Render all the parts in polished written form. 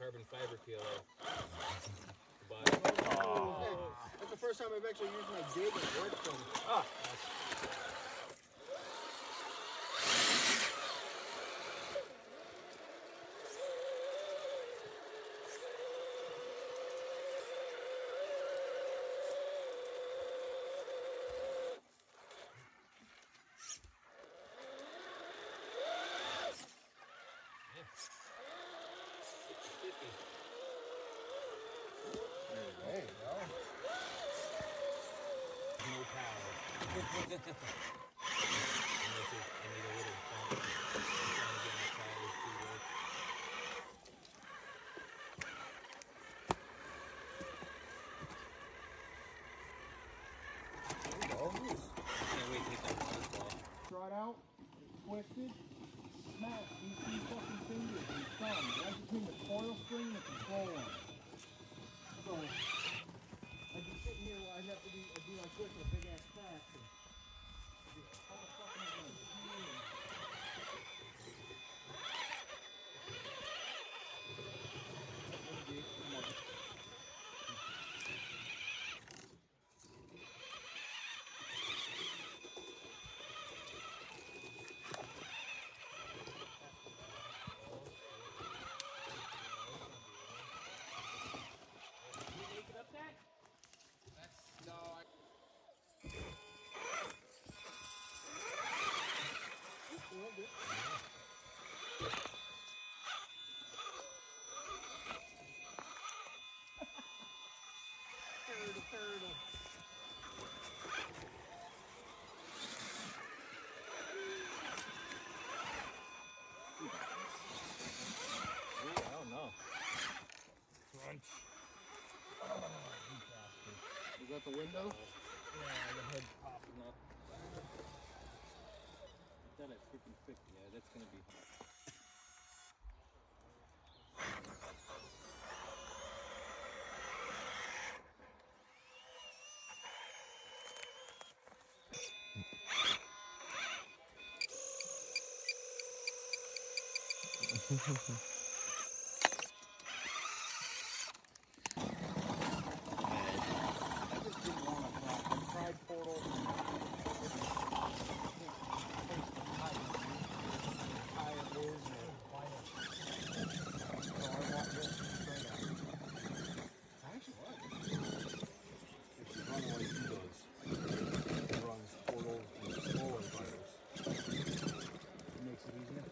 carbon fiber peel off. That's the first time I've actually used my jig and it worked for me. There you go. No power. And this is, I need a little pump. I'm trying to get my tires to work. Can't wait to hit that football. Draw it out, twisted, smash these two fucking fingers and thumb right between the coil spring and the control arm. So, I'd be sitting here while I'd have to do like this with a big ass crack. And just how the fuck am I gonna do it? Turtle. I don't know. Crunch. Oh, you bastard. Is that the window? Yeah, the head's popping up. Get that at freaking 50. Yeah, that's gonna be. I just didn't want to try. I tried Portal. It is so I want this straight up. Actually, what? If you run away, he does. He runs Portal and smaller tires. It makes it easier.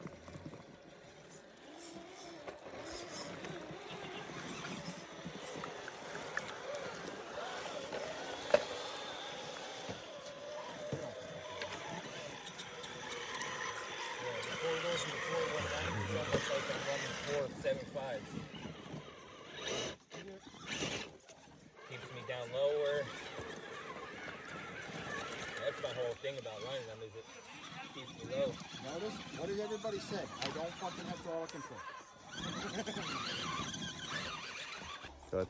Before it goes from the 419, it's almost like I'm running 475s. Keeps me down lower. That's my whole thing about running them, is it keeps me low. Notice, what did everybody say? I don't fucking have throttle control. Good.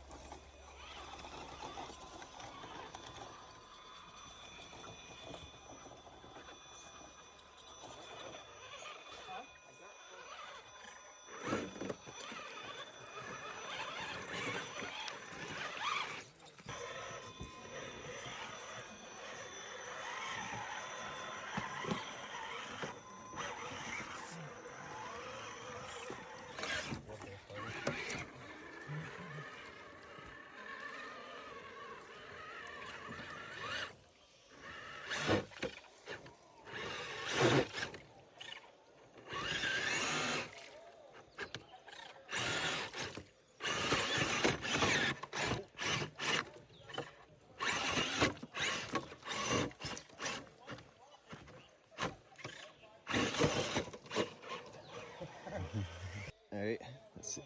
All right, let's see.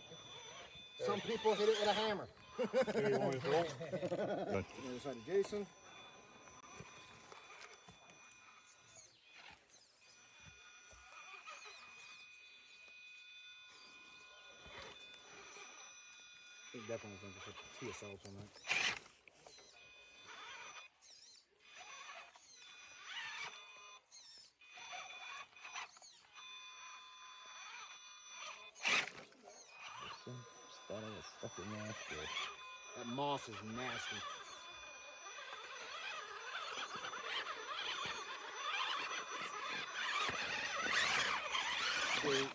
Some people hit it with a hammer. Good. There's on Jason. They definitely think it's a TSL from that. thought I was fucking nasty. That moss is nasty. Dude.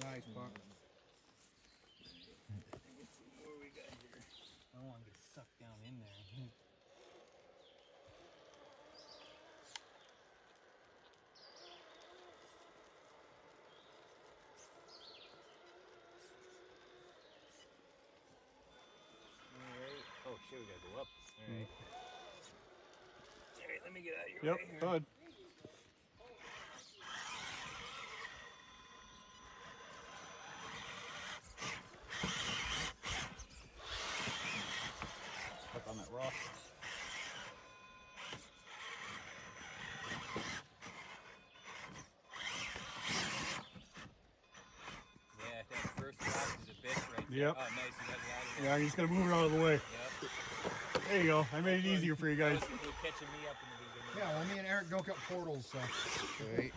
Nice, Buck. What we got here? I don't want to get sucked down in there. Alright. Oh shit, we gotta go up. Alright. Alright, let me get out of your way here. Good. Stuck on that rock. Yeah, that first rock is a bitch right there. Yep. Oh, nice. You got it out of there. Yeah, you just gotta move it out of the way. Yep. There you go. I made it easier for you guys. You're catching me up in the beginning. Yeah, well, me and Eric don't got portals, so. Right.